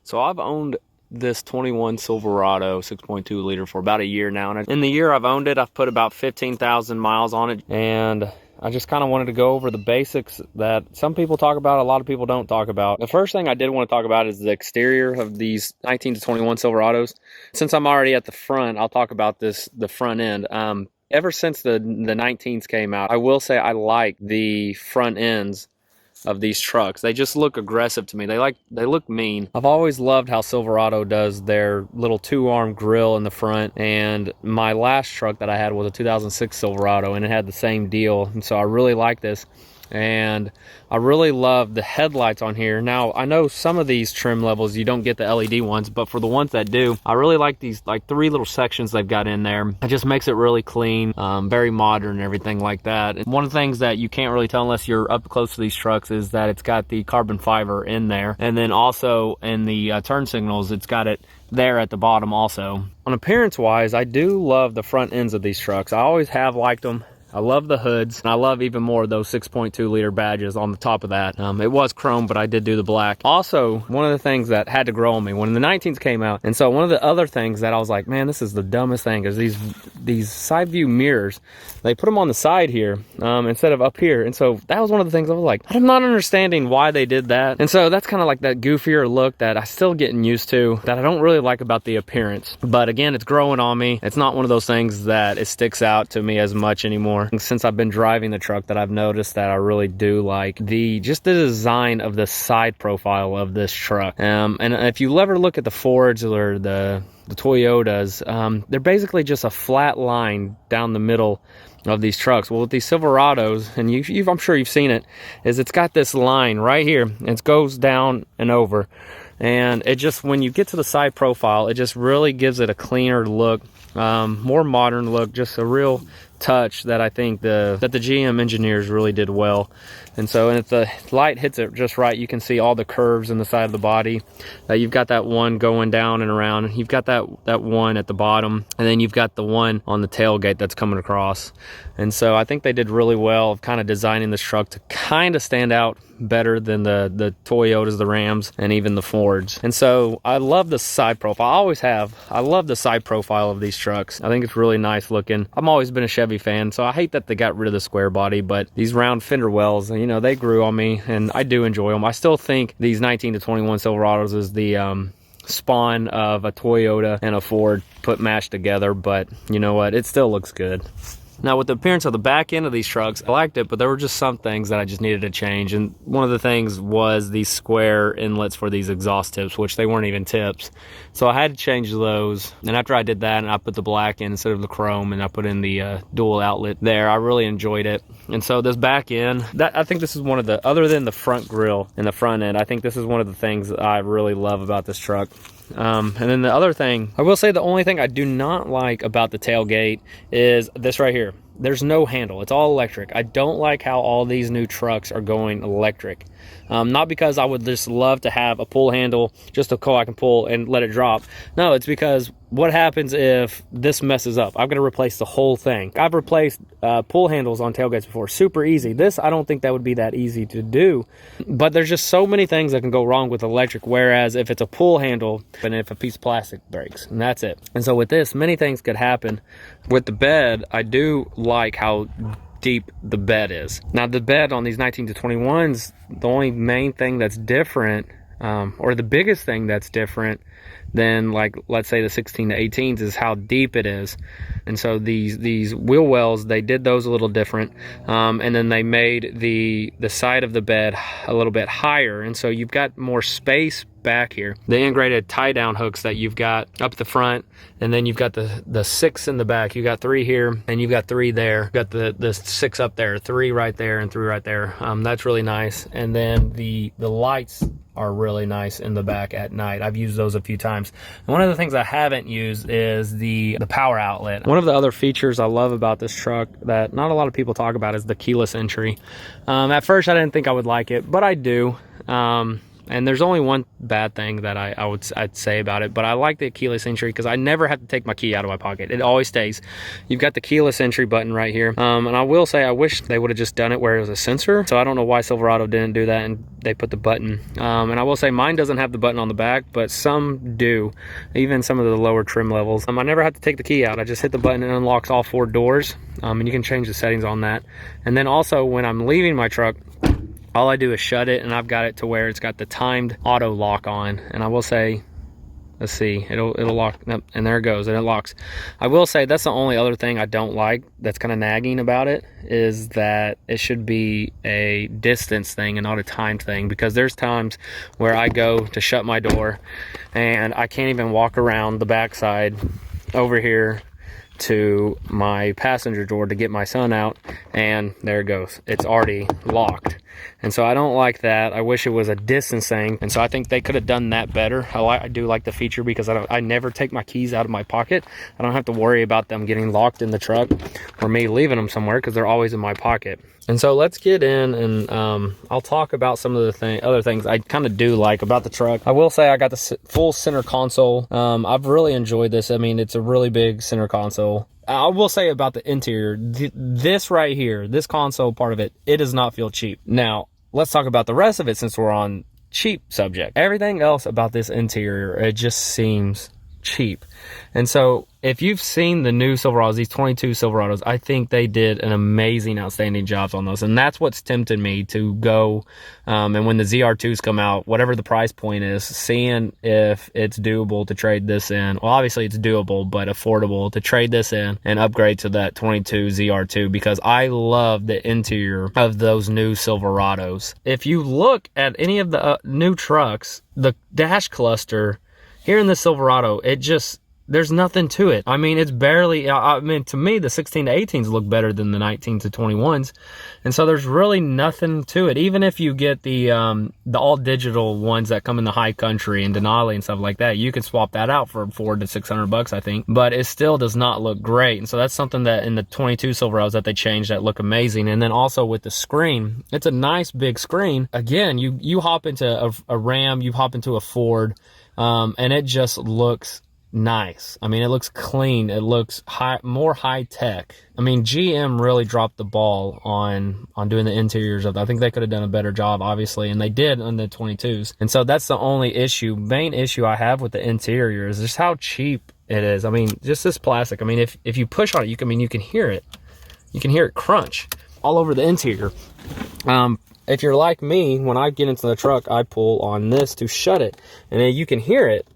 So I've owned this 21 Silverado 6.2 liter for about a year now, and in the year I've owned it, I've put about 15,000 miles on it, and I just kind of wanted to go over the basics that some people talk about, a lot of people don't talk about. The first thing I did want to talk about is the exterior of these 19 to 21 Silverados. Since I'm already at the front, I'll talk about the front end. Ever since the 19s came out, I will say I like the front ends of these trucks. They just look aggressive to me. They look mean. I've always loved how Silverado does their little two-arm grill in the front, and my last truck that I had was a 2006 Silverado, and it had the same deal, and so I really like this. And I really love the headlights on here. Now, I know some of these trim levels you don't get the LED ones, but for the ones that do, I really like these like 3 little sections they've got in there. It just makes it really clean, very modern and everything like that. And one of the things that you can't really tell unless you're up close to these trucks is that it's got the carbon fiber in there, and then also in the turn signals, it's got it there at the bottom also. On appearance wise, I do love the front ends of these trucks. I always have liked them. I love the hoods, and I love even more those 6.2 liter badges on the top of that. It was chrome, but I did do the black. Also, one of the things that had to grow on me when the 19s came out, and so one of the other things that I was like, man, this is the dumbest thing, is these side view mirrors. They put them on the side here instead of up here, and so that was one of the things I was like, I'm not understanding why they did that. And so that's kind of like that goofier look that I still getting used to, that I don't really like about the appearance. But again, it's growing on me. It's not one of those things that it sticks out to me as much anymore. Since I've been driving the truck, that I've noticed that I really do like just the design of the side profile of this truck. And if you ever look at the Fords or the Toyotas, they're basically just a flat line down the middle of these trucks. Well, with these Silverados, and I'm sure you've seen it, is it's got this line right here, and it goes down and over, and it just, when you get to the side profile, it just really gives it a cleaner look, more modern look, just a real touch that I think that the GM engineers really did well. And so, and if the light hits it just right, you can see all the curves in the side of the body. You've got that one going down and around. You've got that one at the bottom, and then you've got the one on the tailgate that's coming across. And so I think they did really well of kind of designing this truck to kind of stand out better than the Toyotas, the Rams, and even the Fords. And so I love the side profile. I always have. I love the side profile of these trucks. I think it's really nice looking. I've always been a Chevy fan, so I hate that they got rid of the square body, but these round fender wells, you know, they grew on me, and I do enjoy them. I still think these 19 to 21 Silverados is the spawn of a Toyota and a Ford put mashed together, but you know what, it still looks good. Now, with the appearance of the back end of these trucks, I liked it, but there were just some things that I just needed to change. And one of the things was these square inlets for these exhaust tips, which they weren't even tips. So I had to change those. And after I did that, and I put the black in instead of the chrome, and I put in the dual outlet there, I really enjoyed it. And so this back end, I think this is one of the, other than the front grille and the front end, I think this is one of the things that I really love about this truck. And then the other thing, I will say the only thing I do not like about the tailgate is this right here. There's no handle. It's all electric. I don't like how all these new trucks are going electric. Not because I would just love to have a pull handle, just a I can pull and let it drop. No, it's because what happens if this messes up? I've got to replace the whole thing. I've replaced pull handles on tailgates before. Super easy. This, I don't think that would be that easy to do. But there's just so many things that can go wrong with electric, whereas if it's a pull handle, and if a piece of plastic breaks, and that's it. And so with this, many things could happen. With the bed, I do like how deep the bed is. Now, the bed on these 19 to 21s, the only main thing that's different, or the biggest thing that's different than, like, let's say the 16 to 18s, is how deep it is. And so these wheel wells, they did those a little different, and then they made the side of the bed a little bit higher, and so you've got more space back here. The integrated tie down hooks that you've got up the front, and then you've got the 6 in the back. You got 3 here and you've got 3 there. You've got the 6 up there, 3 right there and 3 right there. That's really nice. And then the lights are really nice in the back at night. I've used those a few times. And one of the things I haven't used is the power outlet. One of the other features I love about this truck that not a lot of people talk about is the keyless entry. At first I didn't think I would like it, but I do. And there's only one bad thing that I'd say about it, but I like the keyless entry because I never have to take my key out of my pocket. It always stays. You've got the keyless entry button right here. And I will say I wish they would have just done it where it was a sensor. So I don't know why Silverado didn't do that and they put the button. And I will say mine doesn't have the button on the back, but some do, even some of the lower trim levels. I never have to take the key out. I just hit the button and it unlocks all 4 doors. And you can change the settings on that. And then also when I'm leaving my truck, all I do is shut it, and I've got it to where it's got the timed auto lock on. And I will say, let's see, it'll lock, and there it goes, and it locks. I will say that's the only other thing I don't like that's kind of nagging about it, is that it should be a distance thing and not a timed thing, because there's times where I go to shut my door and I can't even walk around the backside over here to my passenger door to get my son out, and there it goes, it's already locked. And so I don't like that. I wish it was a distance thing, and so I think they could have done that better. I do like the feature because I never take my keys out of my pocket. I don't have to worry about them getting locked in the truck or me leaving them somewhere, because they're always in my pocket. And so let's get in, and I'll talk about some of the other things I kind of do like about the truck. I will say I got the full center console. I've really enjoyed this. I mean, it's a really big center console. I will say about the interior, this right here, this console part of it, it does not feel cheap. Now, let's talk about the rest of it since we're on cheap subject. Everything else about this interior, it just seems cheap. And so if you've seen the new Silverados, these 22 Silverados, I think they did an amazing, outstanding job on those. And that's what's tempted me to go, and when the ZR2s come out, whatever the price point is, seeing if it's doable to trade this in. Well, obviously it's doable, but affordable to trade this in and upgrade to that 22 ZR2, because I love the interior of those new Silverados. If you look at any of the new trucks, the dash cluster here in the Silverado, it just, there's nothing to it. I mean, it's barely, I mean, to me, the 16 to 18s look better than the 19 to 21s. And so there's really nothing to it. Even if you get the all digital ones that come in the high country and Denali and stuff like that, you can swap that out for $400 to $600, I think. But it still does not look great. And so that's something that in the 22 Silverados that they changed that look amazing. And then also with the screen, it's a nice big screen. Again, you hop into a Ram, you hop into a Ford, and it just looks nice. I mean, it looks clean. It looks more high tech. I mean, GM really dropped the ball on doing the interiors of it. I think they could have done a better job, obviously, and they did on the 22s. And so that's the only main issue I have with the interior is just how cheap it is. I mean, just this plastic. I mean, if you push on it, you can hear it. You can hear it crunch all over the interior. If you're like me, when I get into the truck, I pull on this to shut it, and then you can hear it.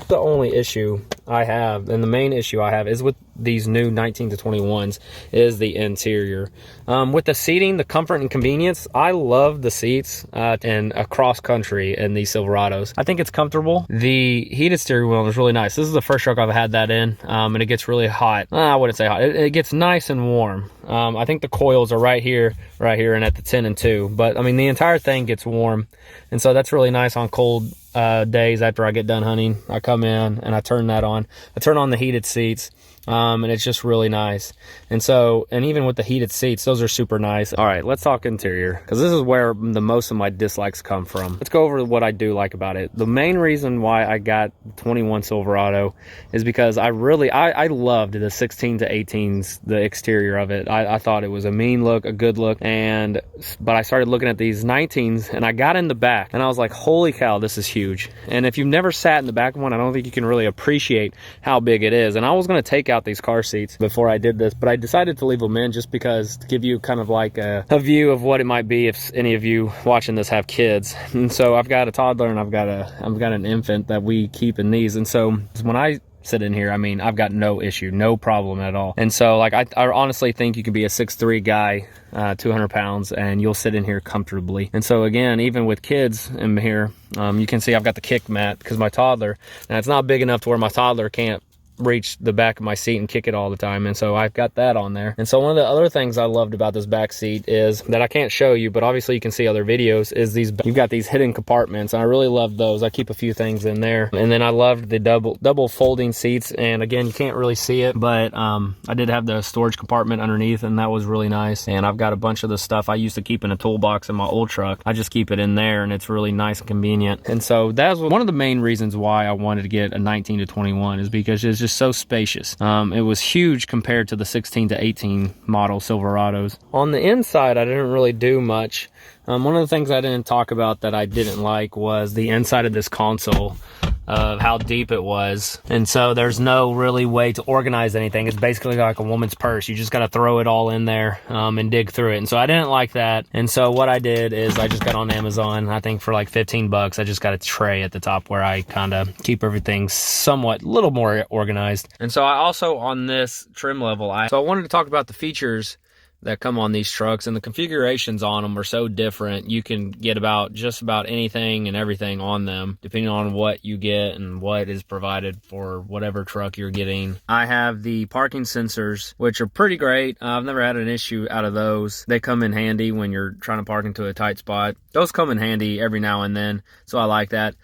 The only issue I have, and the main issue I have, is with these new 19 to 21s is the interior. With the seating, the comfort and convenience, I love the seats and across country in these Silverados. I think it's comfortable. The heated steering wheel is really nice. This is the first truck I've had that in, and it gets really hot. I wouldn't say hot. It gets nice and warm. I think the coils are right here, and at the 10 and 2. But I mean, the entire thing gets warm, and so that's really nice on cold days after I get done hunting. I come in and I turn that on. I turn on the heated seats. And it's just really nice. And so, and even with the heated seats, those are super nice. All right, let's talk interior, because this is where the most of my dislikes come from. Let's go over what I do like about it. The main reason why I got the 21 Silverado is because I loved the 16 to 18s, the exterior of it. I thought it was a mean look, a good look, but I started looking at these 19s, and I got in the back, and I was like, holy cow, this is huge. And if you've never sat in the back of one, I don't think you can really appreciate how big it is. And I was going to take out these car seats before I did this, but I decided to leave them in just because, to give you kind of like a view of what it might be if any of you watching this have kids. And so I've got a toddler and I've got an infant that we keep in these. And so when I sit in here. I mean, I've got no issue, no problem at all. And so like I honestly think you can be a 6'3" guy, 200 pounds, and you'll sit in here comfortably. And so again, even with kids in here, you can see I've got the kick mat because my toddler, and it's not big enough to where my toddler can't reach the back of my seat and kick it all the time, and so I've got that on there. And so one of the other things I loved about this back seat is that I can't show you, but obviously you can see other videos, is you've got these hidden compartments, and I really love those. I keep a few things in there. And then I loved the double folding seats, and again, you can't really see it, but I did have the storage compartment underneath, and that was really nice. And I've got a bunch of the stuff I used to keep in a toolbox in my old truck. I just keep it in there, and it's really nice and convenient. And so that's one of the main reasons why I wanted to get a 19 to 21, is because it's just so spacious. It was huge compared to the 16 to 18 model Silverados. On the inside, I didn't really do much. One of the things I didn't talk about that I didn't like was the inside of this console, of how deep it was. And so there's no really way to organize anything. It's basically like a woman's purse. You just got to throw it all in there and dig through it. And so I didn't like that. And so what I did is I just got on Amazon, I think for like 15 bucks, I just got a tray at the top where I kind of keep everything somewhat, a little more organized. And so I also, on this trim level, I wanted to talk about the features that come on these trucks, and the configurations on them are so different. You can get just about anything and everything on them depending on what you get and what is provided for whatever truck you're getting. I have the parking sensors, which are pretty great. I've never had an issue out of those. They come in handy when you're trying to park into a tight spot. Those come in handy every now and then, so I like that.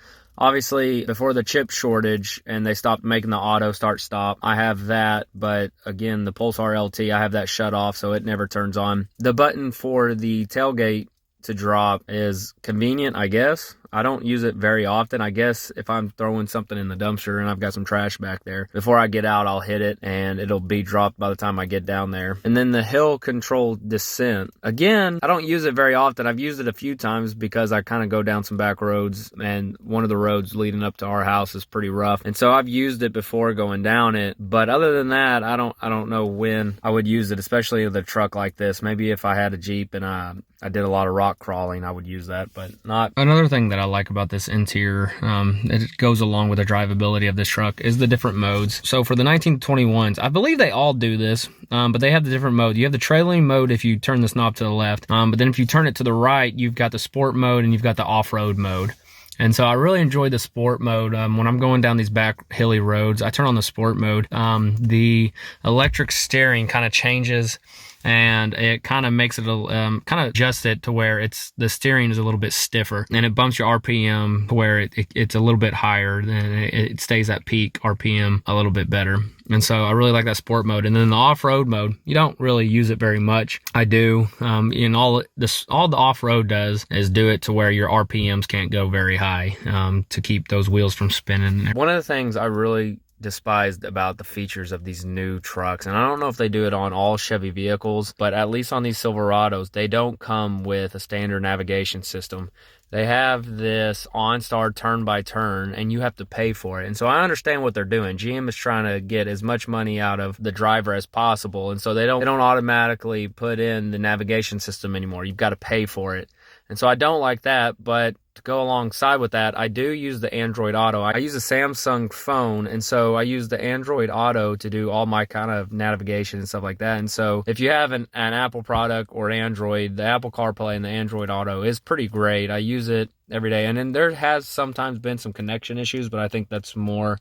Obviously, before the chip shortage and they stopped making the auto start stop, I have that. But again, the Pulsar LT, I have that shut off, so it never turns on. The button for the tailgate to drop is convenient, I guess. I don't use it very often. I guess if I'm throwing something in the dumpster and I've got some trash back there, before I get out, I'll hit it and it'll be dropped by the time I get down there. And then the hill control descent. Again, I don't use it very often. I've used it a few times because I kind of go down some back roads, and one of the roads leading up to our house is pretty rough. And so I've used it before going down it. But other than that, I don't know when I would use it, especially with a truck like this. Maybe if I had a Jeep and I did a lot of rock crawling, I would use that, but not. Another thing that I like about this interior, it goes along with the drivability of this truck, is the different modes. So for the 1921s, I believe they all do this, but they have the different mode. You have the trailing mode if you turn this knob to the left, but then if you turn it to the right, you've got the sport mode and you've got the off-road mode. And so I really enjoy the sport mode. When I'm going down these back hilly roads, I turn on the sport mode. The electric steering kind of changes, and it kind of makes it kind of adjusts it to where the steering is a little bit stiffer, and it bumps your RPM to where it's a little bit higher, and it stays at peak RPM a little bit better. And so I really like that sport mode. And then the off-road mode, you don't really use it very much. I do. And all the off-road does is do it to where your RPMs can't go very high, to keep those wheels from spinning. One of the things I really despised about the features of these new trucks, and I don't know if they do it on all Chevy vehicles, but at least on these Silverados, they don't come with a standard navigation system. They have this OnStar turn by turn, and you have to pay for it. And so I understand what they're doing. GM is trying to get as much money out of the driver as possible, and so they don't automatically put in the navigation system anymore. You've got to pay for it. And so I don't like that, but to go alongside with that, I do use the Android Auto. I use a Samsung phone, and so I use the Android Auto to do all my kind of navigation and stuff like that. And so if you have an Apple product or Android, the Apple CarPlay and the Android Auto is pretty great. I use it every day. And then there has sometimes been some connection issues, but I think that's more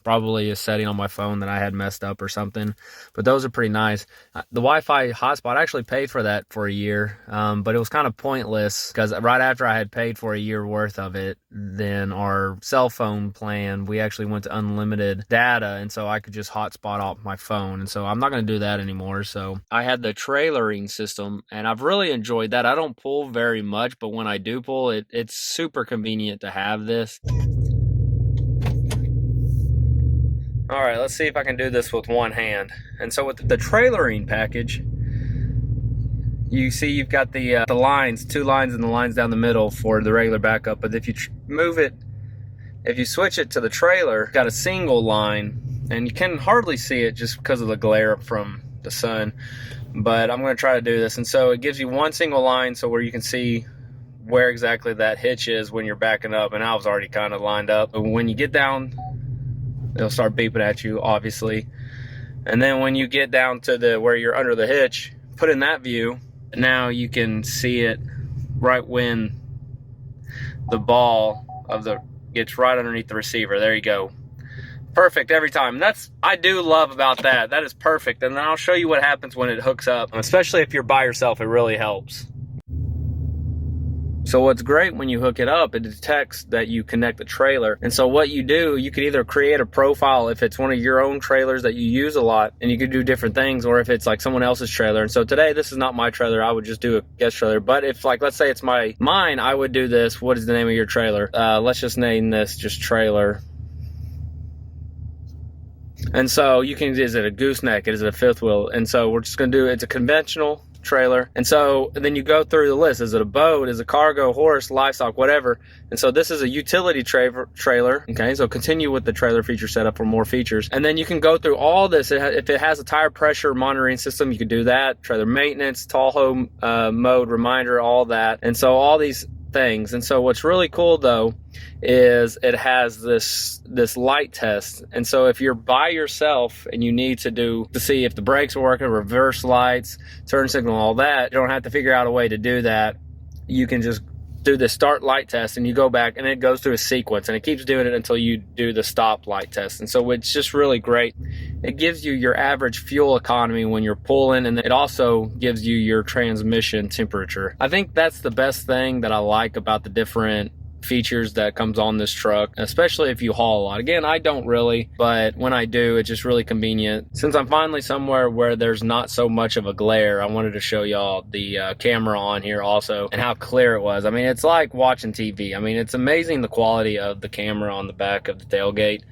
probably a setting on my phone that I had messed up or something. But those are pretty nice. The Wi-Fi hotspot, I actually paid for that for a year, but it was kind of pointless because right after I had paid for a year worth of it, then our cell phone plan, we actually went to unlimited data, and so I could just hotspot off my phone. And so I'm not going to do that anymore. So I had the trailering system, and I've really enjoyed that. I don't pull very much, but when I do pull, it's super convenient to have this. All right, let's see if I can do this with one hand. And so with the trailering package, you see you've got the lines, 2 lines and the lines down the middle for the regular backup. But if you move it, if you switch it to the trailer, you've got a single line, and you can hardly see it just because of the glare from the sun. But I'm going to try to do this. And so it gives you one single line, so where you can see where exactly that hitch is when you're backing up. And I was already kind of lined up. But when you get down it'll start beeping at you, obviously. And then when you get down to where you're under the hitch, put in that view. Now you can see it right when the ball gets right underneath the receiver. There you go. Perfect every time. I do love about that. That is perfect. And then I'll show you what happens when it hooks up. Especially if you're by yourself, it really helps. So what's great when you hook it up, it detects that you connect the trailer. And so what you do, you could either create a profile if it's one of your own trailers that you use a lot, and you could do different things, or if it's like someone else's trailer. And so today, this is not my trailer. I would just do a guest trailer. But if, like, let's say it's mine, I would do this. What is the name of your trailer? Let's just name this just trailer. And so you can, is it a gooseneck? Is it a fifth wheel? And so we're just going to do, it's a conventional trailer. And so then you go through the list. Is it a boat? Is it cargo, horse, livestock, whatever? And so this is a utility trailer. Okay, so continue with the trailer feature setup for more features. And then you can go through all this. If it has a tire pressure monitoring system, you can do that. Trailer maintenance, Tahoe mode, reminder, all that. And so all these things. And so what's really cool though is it has this light test. And so if you're by yourself and you need to see if the brakes are working, reverse lights, turn signal, all that, you don't have to figure out a way to do that. You can just do the start light test and you go back and it goes through a sequence and it keeps doing it until you do the stop light test. And so it's just really great. It gives you your average fuel economy when you're pulling, and it also gives you your transmission temperature. I think that's the best thing that I like about the different features that comes on this truck, especially if you haul a lot. Again, I don't really, but when I do, it's just really convenient. Since I'm finally somewhere where there's not so much of a glare, I wanted to show y'all the camera on here also and how clear it was. I mean, it's like watching TV. I mean, it's amazing the quality of the camera on the back of the tailgate.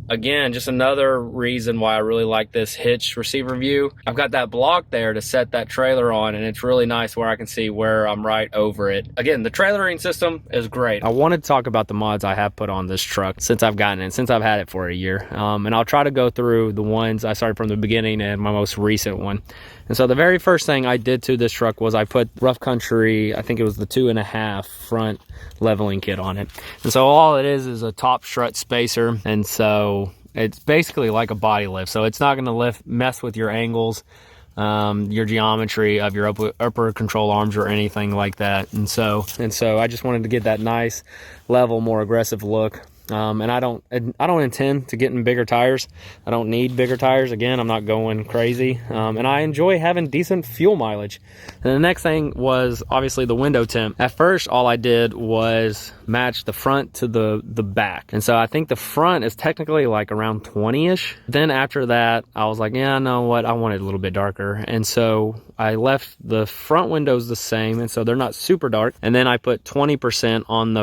Again, just another reason why I really like this hitch receiver view. I've got that block there to set that trailer on, and it's really nice where I can see where I'm right over it. Again, the trailering system is great. I wanted to talk about the mods I have put on this truck since I've gotten it, since I've had it for a year. And I'll try to go through the ones I started from the beginning and my most recent one. And so the very first thing I did to this truck was I put Rough Country, I think it was the 2.5 front leveling kit on it. And so all it is a top strut spacer. And so it's basically like a body lift. So it's not going to mess with your angles, your geometry of your upper control arms or anything like that. And so I just wanted to get that nice level, more aggressive look. And I don't intend to get in bigger tires. I don't need bigger tires. Again, I'm not going crazy. And I enjoy having decent fuel mileage. And the next thing was obviously the window temp. At first, all I did was match the front to the back. And so I think the front is technically like around 20-ish. Then after that, I was like, yeah, you know what? I want it a little bit darker. And so I left the front windows the same. And so they're not super dark. And then I put 20% on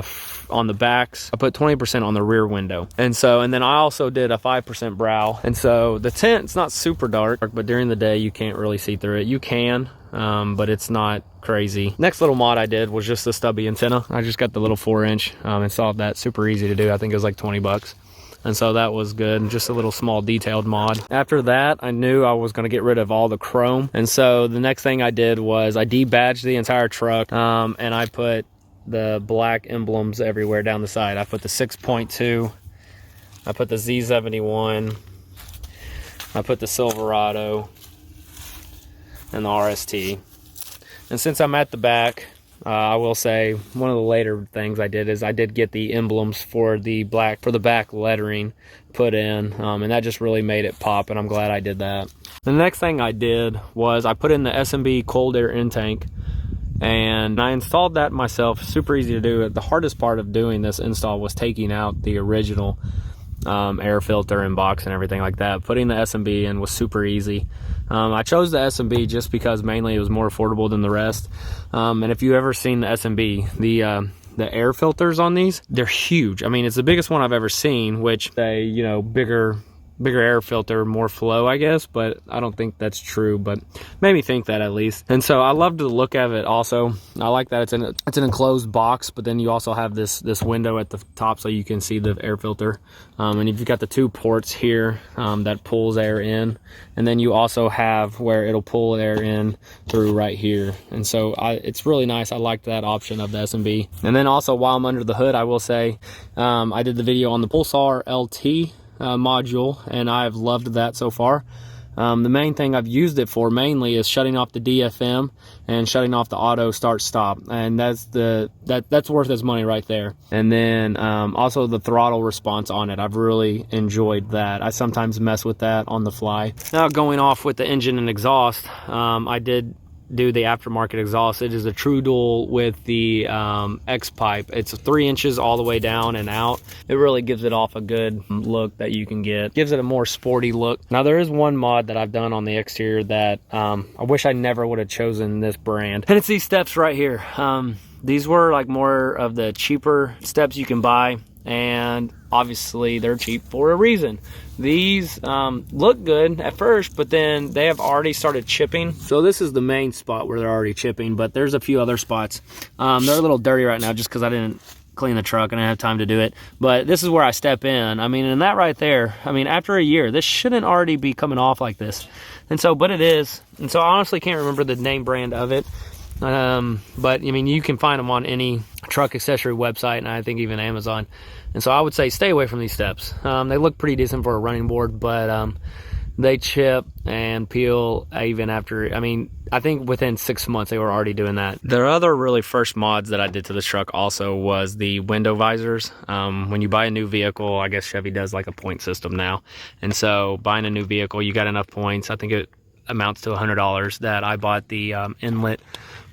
the backs. I put 20% on the rear window. And then I also did a 5% brow. And so the tint's not super dark, but during the day you can't really see through it. You can, but it's not crazy. Next little mod I did was just the stubby antenna. I just got the little 4-inch, installed that. Super easy to do. I think it was like 20 bucks. And so that was good. Just a little small detailed mod. After that, I knew I was going to get rid of all the chrome. And so the next thing I did was I debadged the entire truck, and I put the black emblems everywhere down the side. I put the 6.2, I put the Z71, I put the Silverado, and the RST. And since I'm at the back, I will say one of the later things I did is I did get the emblems for the back lettering put in, and that just really made it pop, and I'm glad I did that. The next thing I did was I put in the SMB cold air intake, and I installed that myself. Super easy to do. The hardest part of doing this install was taking out the original air filter and box and everything like that. Putting the SMB in was super easy. I chose the SMB just because mainly it was more affordable than the rest. And if you've ever seen the SMB, the air filters on these, they're huge. I mean, it's the biggest one I've ever seen, which they, bigger air filter, more flow, I guess, but I don't think that's true, but made me think that at least. And so I love the look of it also. I like that it's an enclosed box, but then you also have this window at the top so you can see the air filter. And you've got the 2 ports here that pulls air in, and then you also have where it'll pull air in through right here. And so it's really nice. I like that option of the SMB. And then also while I'm under the hood, I will say I did the video on the Pulsar LT. module, and I've loved that so far. The main thing I've used it for mainly is shutting off the DFM and shutting off the auto start stop, and that's worth its money right there. And then also the throttle response on it, I've really enjoyed that. I sometimes mess with that on the fly. Now going off with the engine and exhaust, I did do the aftermarket exhaust. It is a true dual with the X pipe. It's 3 inches all the way down and out. It really gives it off a good look that you can get. Gives it a more sporty look. Now there is one mod that I've done on the exterior that I wish I never would have chosen this brand, and it's these steps right here. These were like more of the cheaper steps you can buy, and obviously they're cheap for a reason. These look good at first, but then they have already started chipping. So this is the main spot where they're already chipping, but there's a few other spots. They're a little dirty right now just because I didn't clean the truck and I didn't have time to do it. But this is where I step in. I mean, and that right there, I mean, after a year, this shouldn't already be coming off like this. And so, but it is. And so I honestly can't remember the name brand of it. But I mean, you can find them on any truck accessory website, and I think even Amazon. And so I would say stay away from these steps. They look pretty decent for a running board, but they chip and peel even after, I mean, I think within 6 months they were already doing that. The other really first mods that I did to this truck also was the window visors. When you buy a new vehicle, I guess Chevy does like a point system now. And so buying a new vehicle, you got enough points. I think it amounts to $100 that I bought the inlet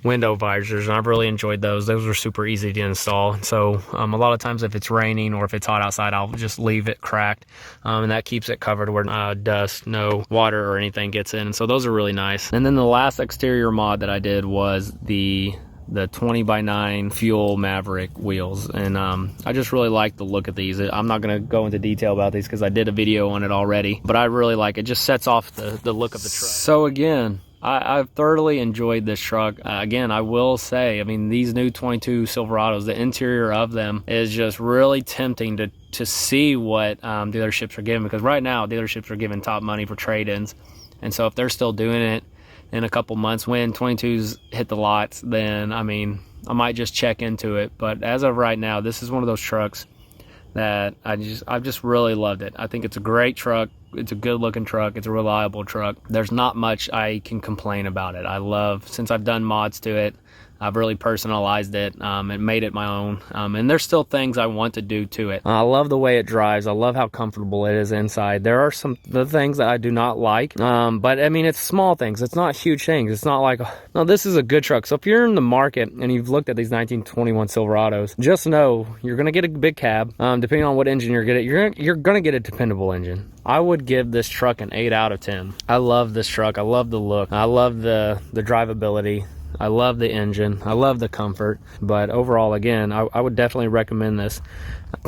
window visors, and I've really enjoyed those. Those were super easy to install. So a lot of times if it's raining or if it's hot outside, I'll just leave it cracked, and that keeps it covered where dust, no water or anything gets in. And so those are really nice. And then the last exterior mod that I did was the 20x9 Fuel Maverick wheels, and I just really like the look of these. I'm not going to go into detail about these because I did a video on it already, but I really like it. It just sets off the look of the truck. So again, I've thoroughly enjoyed this truck. Again, I will say, I mean, these new 22 Silverados, the interior of them is just really tempting to see what dealerships are giving, because right now dealerships are giving top money for trade-ins. And so if they're still doing it in a couple months when 22s hit the lots, then I mean, I might just check into it. But as of right now, this is one of those trucks that I've just really loved it. I think it's a great truck. It's a good looking truck. It's a reliable truck. There's not much I can complain about it. I love, since I've done mods to it, I've really personalized it and made it my own. And there's still things I want to do to it. I love the way it drives. I love how comfortable it is inside. There are some the things that I do not like, but I mean, it's small things. It's not huge things. It's not like, no, this is a good truck. So if you're in the market and you've looked at these 1921 Silverados, just know you're going to get a big cab. Depending on what engine you're getting, you're going to get a dependable engine. I would give this truck an 8 out of 10. I love this truck. I love the look. I love the drivability. I love the engine. I love the comfort. But overall, again, I would definitely recommend this.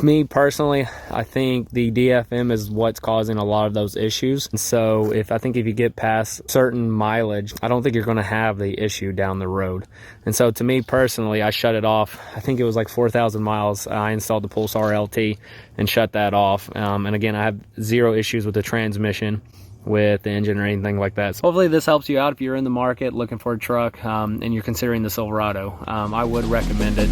Me personally, I think the DFM is what's causing a lot of those issues. And so I think if you get past certain mileage, I don't think you're going to have the issue down the road. And so to me personally, I shut it off. I think it was like 4,000 miles. I installed the Pulsar LT and shut that off. And again, I have 0 issues with the transmission, with the engine or anything like that. So hopefully this helps you out if you're in the market looking for a truck and you're considering the Silverado. I would recommend it.